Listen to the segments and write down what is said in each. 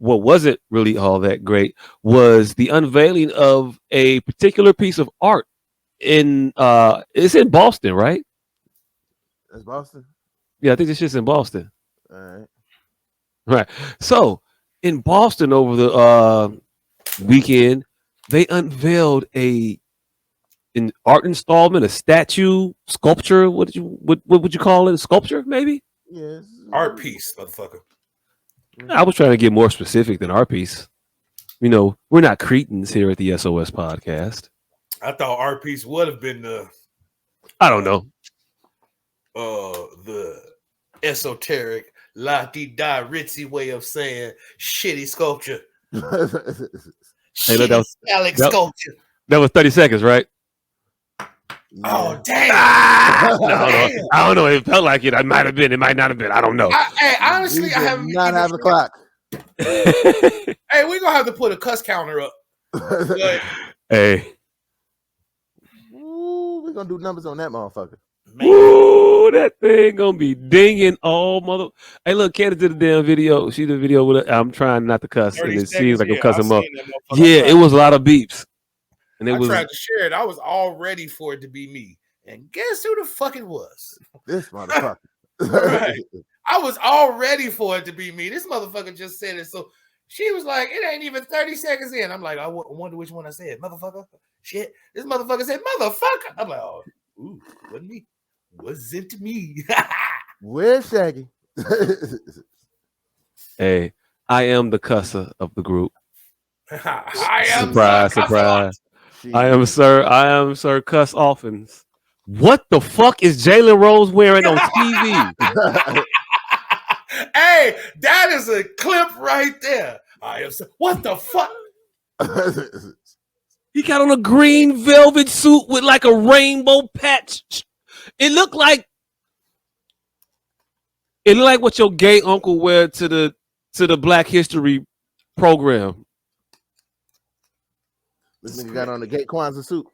what wasn't really all that great was the unveiling of a particular piece of art in it's in Boston, right? That's Boston. Yeah, I think this shit's in Boston. All right. Right. So in Boston over the weekend, they unveiled an art installment, a statue, sculpture. What would you call it? A sculpture, maybe? Yes. Art piece, motherfucker. I was trying to get more specific than art piece. You know, we're not cretins here at the SOS podcast. I thought art piece would have been I don't know. The esoteric la-di-da ritzy way of saying shitty sculpture. Hey, look, Shitty sculpture. That was 30 seconds, right? Oh, damn. I don't know. It felt like it. It might have been. It might not have been. I don't know. Honestly, I haven't not have a clock. Hey, we're gonna have to put a cuss counter up. Like, Hey. Ooh, we're gonna do numbers on that motherfucker. Ooh, that thing gonna be dinging all mother. Hey, look, Candace did a damn video. She did a video with it. I'm trying not to cuss, and it seems like I'm cussing up. Yeah, it was a lot of beeps. And I tried to share it. I was all ready for it to be me. And guess who the fuck it was? This motherfucker. Right. I was all ready for it to be me. This motherfucker just said it. So she was like, it ain't even 30 seconds in. I'm like, I wonder which one I said. Motherfucker. Shit. This motherfucker said, motherfucker. I'm like, oh, ooh, wasn't me. Wasn't me. Where's Shaggy? Hey, I am the cusser of the group. I am surprise. I am Sir Cuss Offens. What the fuck is Jalen Rose wearing on TV? Hey, that is a clip right there. I am. What the fuck? He got on a green velvet suit with like a rainbow patch. It looked like what your gay uncle wear to the Black History program. This nigga got on the gay Kwanzaa suit.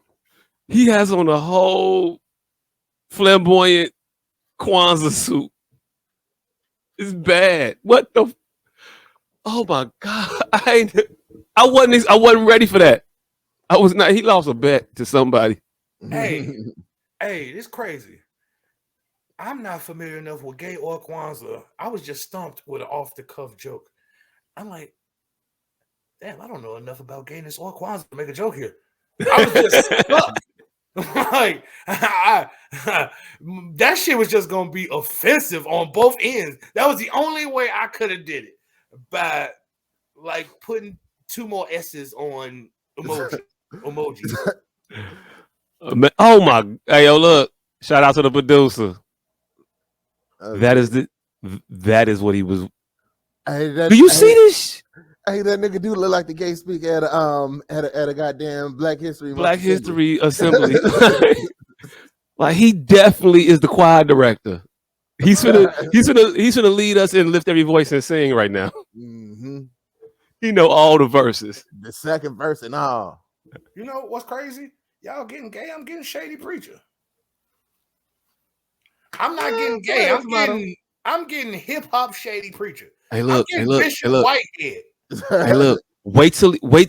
He has on a whole flamboyant Kwanzaa suit. It's bad. What the? Oh my god! I wasn't ready for that. I was not. He lost a bet to somebody. Hey, this crazy. I'm not familiar enough with gay or Kwanzaa. I was just stumped with an off the cuff joke. I'm like, damn, I don't know enough about gayness or Kwanzaa to make a joke here. I was just stuck. Like, that shit was just gonna be offensive on both ends. That was the only way I could have did it, by like putting two more S's on emojis. Oh my! Hey, yo, look! Shout out to the producer. Okay. That is what he was. Hey, do you see this? Hey, that nigga do look like the gay speaker at a goddamn Black History Assembly. Like, he definitely is the choir director. He's gonna lead us and lift every voice and sing right now. Mm-hmm. He know all the verses. The second verse and all. You know what's crazy? Y'all getting gay. I'm getting shady preacher. I'm not getting gay. I'm getting hip hop shady preacher. Hey, look! Bishop Whitehead. Hey, look! Wait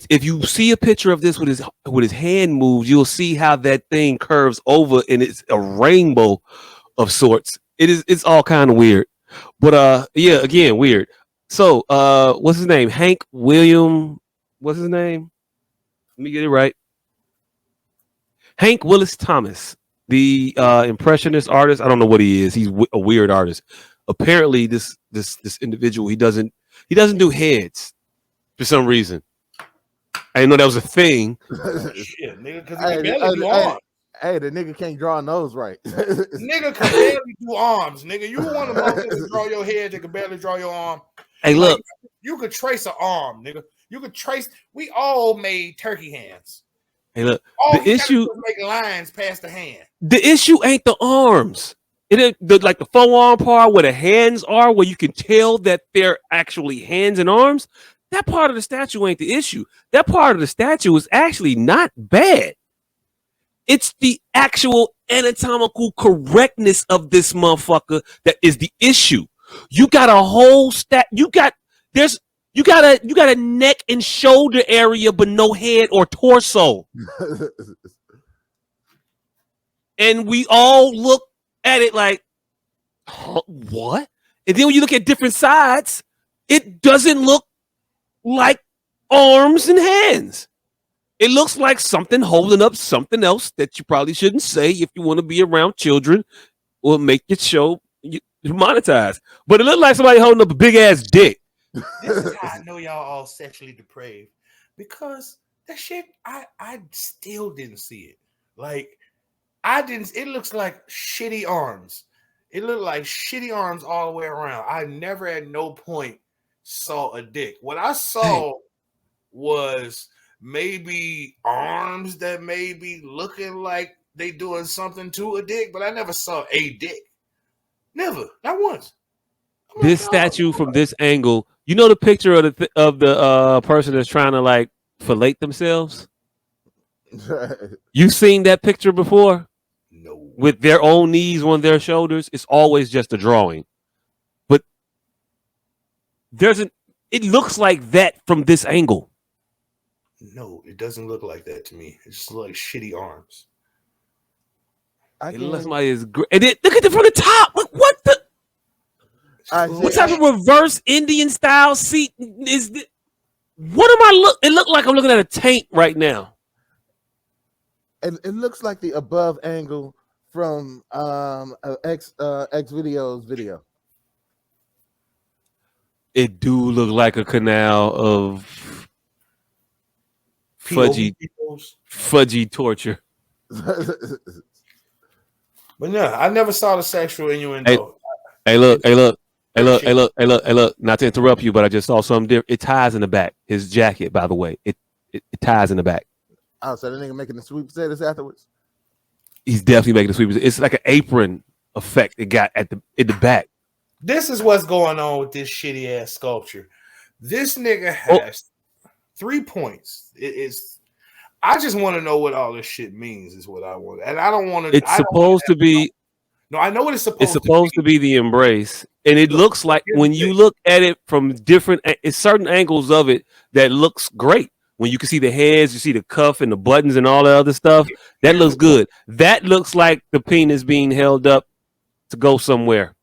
if you see a picture of this with his hand moves, you'll see how that thing curves over and it's a rainbow of sorts. It's all kind of weird. But yeah, again, weird. So what's his name? Hank William, what's his name? Let me get it right. Hank Willis Thomas, the impressionist artist. I don't know what he is. He's a weird artist. Apparently this individual, he doesn't do heads. For some reason, I didn't know that was a thing. Shit, nigga, because he can barely do arms. Hey, the nigga can't draw a nose right. Nigga can barely do arms, nigga. You want to draw your head, you can barely draw your arm. Hey, look, you could trace an arm, nigga. You could trace. We all made turkey hands. Hey, look, all the issue make lines past the hand. The issue ain't the arms. It ain't like the forearm part where the hands are, where you can tell that they're actually hands and arms. That part of the statue ain't the issue. That part of the statue is actually not bad. It's the actual anatomical correctness of this motherfucker that is the issue. You got a whole you You got a neck and shoulder area, but no head or torso. And we all look at it like, huh, what? And then when you look at different sides, it doesn't look like arms and hands. It looks like something holding up something else that you probably shouldn't say if you want to be around children or make your show monetized. But it looked like somebody holding up a big ass dick. This is how I know y'all all sexually depraved, because that shit I still didn't see it. Like I didn't. It looks like shitty arms. It looked like shitty arms all the way around. I never at no point saw a dick. What I saw was maybe arms that may be looking like they doing something to a dick, but I never saw a dick. Never, not once. This statue from this angle, you know the picture of the person that's trying to like fillet themselves? You've seen that picture before? No. With their own knees on their shoulders? It's always just a drawing. But it looks like that from this angle. No, it doesn't look like that to me. It just looks like shitty arms. It looks like it's great. And then look at it from the top. Like, what the? What type of reverse Indian style seat is this? What am I look? It looked like I'm looking at a tank right now. And it looks like the above angle from X videos video. It do look like a canal of fudgy torture. But no, I never saw the sexual innuendo. Hey, look. Not to interrupt you, but I just saw something different. It ties in the back. His jacket, by the way, it ties in the back. Oh, so that nigga making the sweep status afterwards? He's definitely making the sweep. It's like an apron effect it got in the back. This is what's going on with this shitty ass sculpture. This nigga has 3 points. It is. I just want to know what all this shit means. Is what I want, and I don't want to. It's supposed to be. No, I know what it's supposed. It's supposed to be the embrace, and it looks like when you look at it from different, it's certain angles of it that looks great. When you can see the heads, you see the cuff and the buttons and all the other stuff. That looks good. That looks like the penis being held up to go somewhere.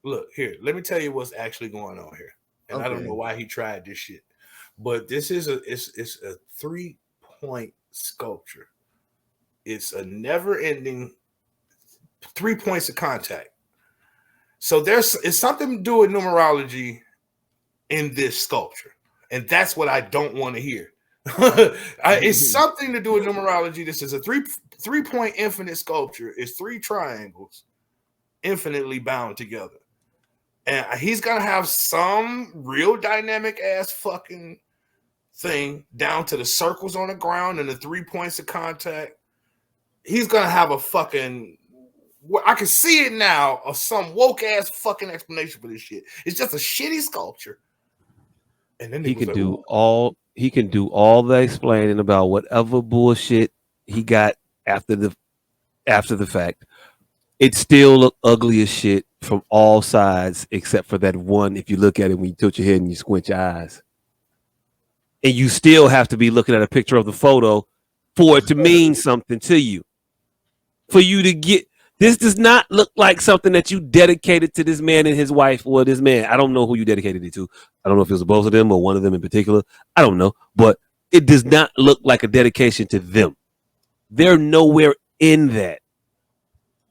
Look here. Let me tell you what's actually going on here, and I don't know why he tried this shit, but this is it's a 3-point sculpture. It's a never-ending 3 points of contact. So it's something to do with numerology in this sculpture, and that's what I don't want to hear. It's something to do with numerology. This is a 3-point infinite sculpture. It's 3 triangles infinitely bound together, and he's gonna have some real dynamic ass fucking thing down to the circles on the ground and the 3 points of contact. He's gonna have a fucking, I can see it now, of some woke ass fucking explanation for this shit. It's just a shitty sculpture. And then he can do all the explaining about whatever bullshit he got after the fact. It still look ugly as shit from all sides except for that one. If you look at it when you tilt your head and you squint your eyes, and you still have to be looking at a picture of the photo for it to mean something to you. For you to get this does not look like something that you dedicated to this man and his wife or this man. I don't know who you dedicated it to. I don't know if it was both of them or one of them in particular. I don't know, but it does not look like a dedication to them. They're nowhere in that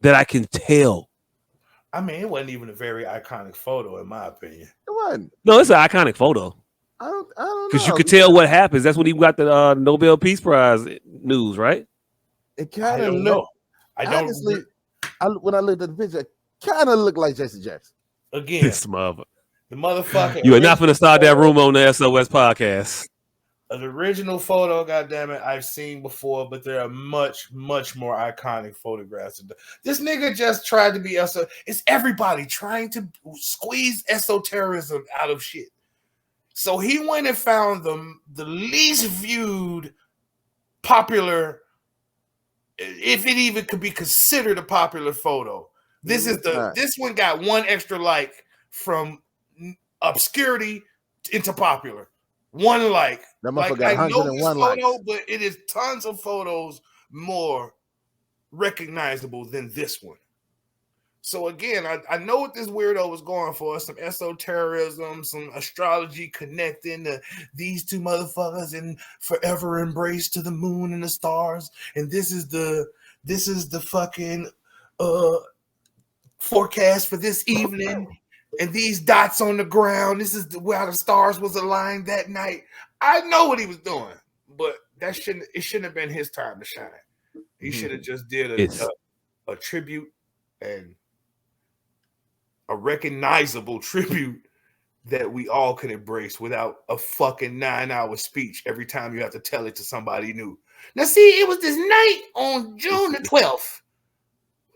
I can tell. I mean, it wasn't even a very iconic photo, in my opinion. It wasn't. No, it's an iconic photo. I don't know. Because you could tell what happens. That's when he got the Nobel Peace Prize news, right? It kind I of don't know. Honestly, when I looked at the picture, it kind of looked like Jesse Jackson. Again, this mother. The motherfucker. You are not going to start that room on the S.O.S podcast. An original photo, goddammit, I've seen before, but there are much, much more iconic photographs. This nigga just tried to be S.O. It's everybody trying to squeeze esotericism out of shit. So he went and found the least viewed popular, if it even could be considered a popular photo. This one got one extra like from obscurity into popular. One like. That Like motherfucker got I know this 101 photo, likes. but it is tons of photos more recognizable than this one. So again, I know what this weirdo was going for: some esotericism, some astrology connecting these two motherfuckers and forever embrace to the moon and the stars. And this is the fucking forecast for this evening. And these dots on the ground. This is where the stars was aligned that night. I know what he was doing, but it shouldn't have been his time to shine. He should have just did a tribute and a recognizable tribute that we all could embrace without a fucking 9-hour speech every time you have to tell it to somebody new. Now, see, it was this night on June the 12th.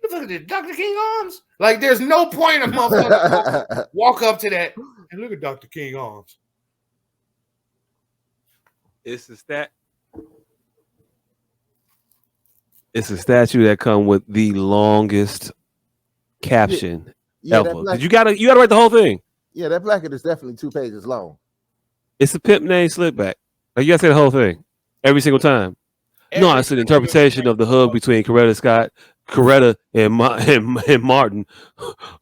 What the fuck is this, Dr. King arms? Like, there's no point a motherfucker walk up to that and look at Dr. King arms. It's a statue that come with the longest caption ever. You gotta write the whole thing. Yeah, that placket is definitely 2 pages long. It's a pimp named Slickback. Like, you gotta say the whole thing every single time. No, it's an interpretation of the hug between Coretta and Martin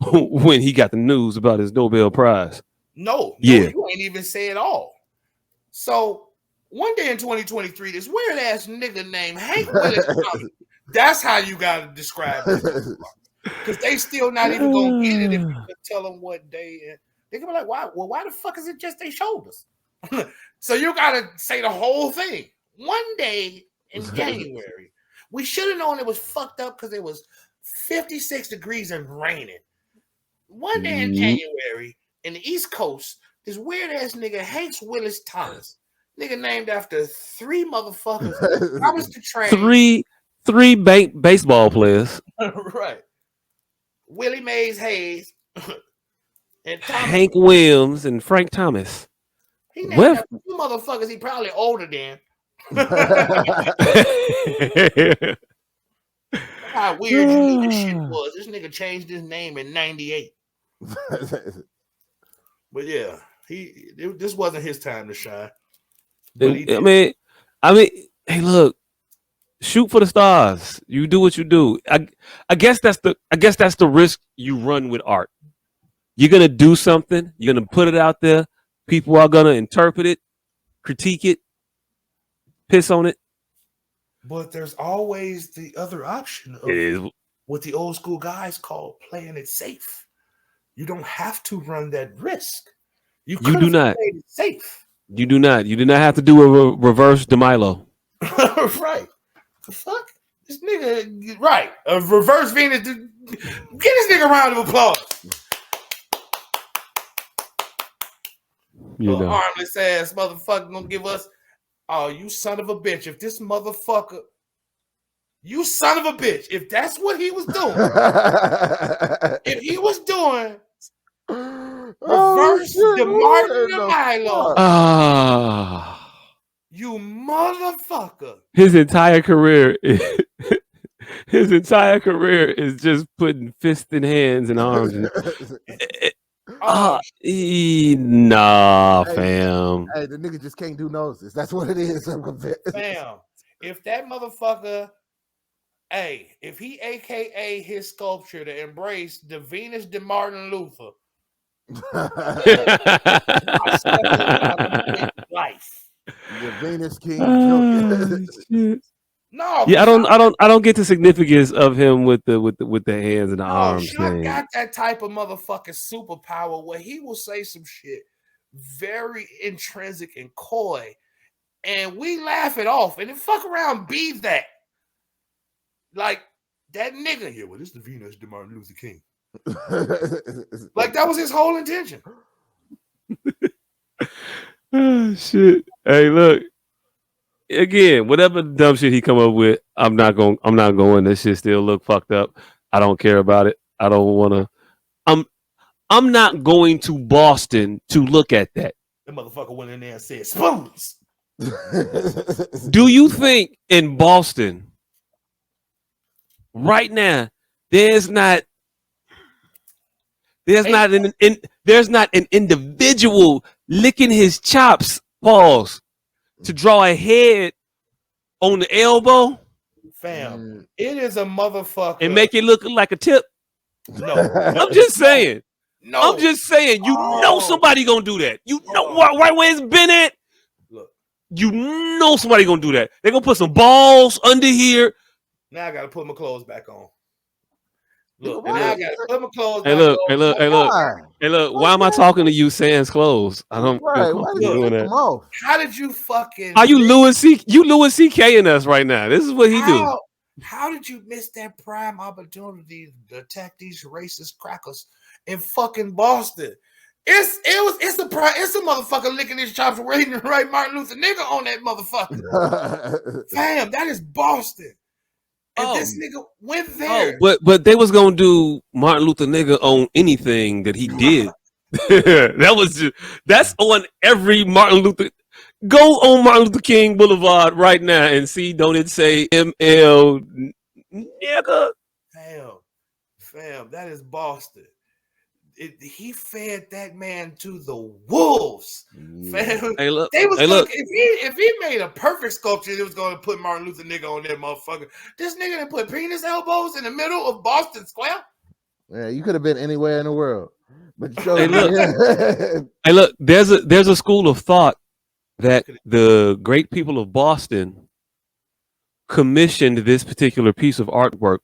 when he got the news about his Nobel Prize. No, you ain't even say it all. So one day in 2023, this weird ass nigga named Hank Willis Thomas. That's how you gotta describe it. Because they still not even gonna get it if you tell them what day. They gonna be like, why? Well, why the fuck is it just their shoulders? So you gotta say the whole thing. One day in January, we should have known it was fucked up because it was 56 degrees and raining. One day in January in the East Coast, this weird ass nigga Hank Willis Thomas, nigga named after 3 motherfuckers. Thomas the Train. Three baseball players. Right. Willie Mays Hayes and Thomas. Hank Williams and Frank Thomas. He named after 2 motherfuckers he probably older than. How weird you knew this shit was. This nigga changed his name in 98. But yeah, this wasn't his time to shine. I mean, hey, look, shoot for the stars. You do what you do. I guess that's the risk you run with art. You're gonna do something. You're gonna put it out there. People are gonna interpret it, critique it, piss on it. But there's always the other option of what the old school guys call playing it safe. You don't have to run that risk. You do not. Played it safe. You do not. You do not have to do a reverse DeMilo. Right. The fuck? This nigga, right. A reverse Venus. Get this nigga a round of applause. Armless ass motherfucker gonna give us, oh, you son of a bitch. If this motherfucker, you son of a bitch, if that's what he was doing, if he was doing reverse DeMartin DeMilo, you motherfucker. His entire career is just putting fists in hands and arms. Nah, fam. Hey, the nigga just can't do noses. That's what it is. Fam, if that motherfucker, if he AKA his sculpture to embrace the Venus de Martin Luther, life. The Venus King. No, yeah, I don't get the significance of him with the hands and the arms. Sean got that type of motherfucking superpower where he will say some shit very intrinsic and coy, and we laugh it off, and then fuck around, be that like that nigga. Yeah, well, this is the Venus de Martin Luther King. Like that was his whole intention. Oh shit! Hey, look. Again, whatever dumb shit he come up with, I'm not going. This shit still look fucked up. I don't care about it. I don't want to. I'm not going to Boston to look at that. The motherfucker went in there and said spoons. Do you think in Boston right now there's not an individual licking his chops Pause. To draw a head on the elbow Fam, it is a motherfucker. and make it look like a tip. No, I'm just saying. No. I'm just saying. You know somebody gonna do that. You know right where it's been at. Look. You know somebody gonna do that. They're gonna put some balls under here. Now I gotta put my clothes back on. Look, What? now I gotta put my clothes Hey, back look, on. hey, look, hey, look. Hey, look, why am I talking to you sans clothes? I don't feel Right, why comfortable did you doing take that. them off? How did you fucking Are you Louis C.K. in us right now? This is what he do. How did you miss that prime opportunity to attack these racist crackers in fucking Boston? It's a motherfucker licking his chops waiting to write Martin Luther nigga on that motherfucker. Fam, that is Boston. And this nigga went there. But they was gonna do Martin Luther nigga on anything that he did. That's on every Martin Luther. Go on Martin Luther King Boulevard right now and see, don't it say ML nigga? Fam, that is Boston. He fed that man to the wolves. Fam. Hey, look. If he made a perfect sculpture, that was going to put Martin Luther nigga on that motherfucker. This nigga done put penis elbows in the middle of Boston Square. Yeah, you could have been anywhere in the world. But Hey, look. There's a school of thought that the great people of Boston commissioned this particular piece of artwork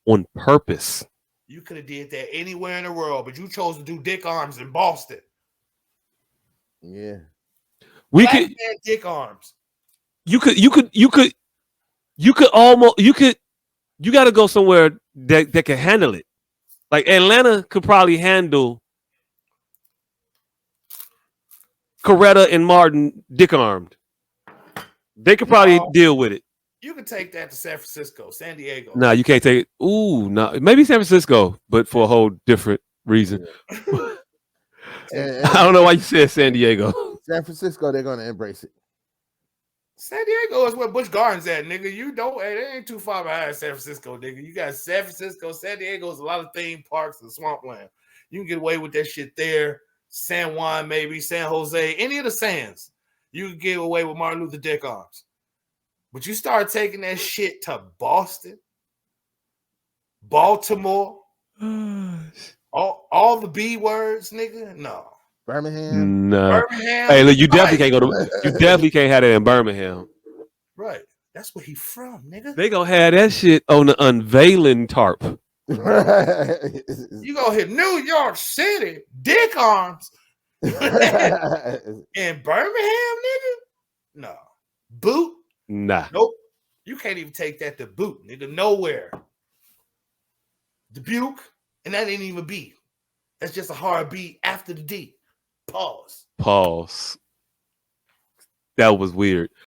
on purpose. You could have did that anywhere in the world, but you chose to do dick arms in Boston. Yeah. We could dick arms. You got to go somewhere that can handle it. Like Atlanta could probably handle Coretta and Martin dick armed. They could probably deal with it. You can take that to San Francisco, San Diego. No, you can't take it. Ooh, no. Maybe San Francisco, but for a whole different reason. I don't know why you said San Diego. San Francisco, they're gonna embrace it. San Diego is where Busch Gardens at, nigga. You don't, it ain't too far behind San Francisco, nigga. You got San Francisco, San Diego's a lot of theme parks and swampland. You can get away with that shit there. San Juan, maybe San Jose, any of the sands. You can get away with Martin Luther dick arms. But you start taking that shit to Boston, Baltimore, all the B words, nigga. No. Birmingham. No. Birmingham. Hey, look, you definitely can't go to. You definitely can't have that in Birmingham. Right. That's where he from, nigga. They gonna have that shit on the unveiling tarp. You gonna hit New York City, dick arms. In Birmingham, nigga? No. Boot? Nah. Nope. You can't even take that to Boot, nigga. Nowhere. Dubuque, and that ain't even B. That's just a hard B after the D. Pause. That was weird.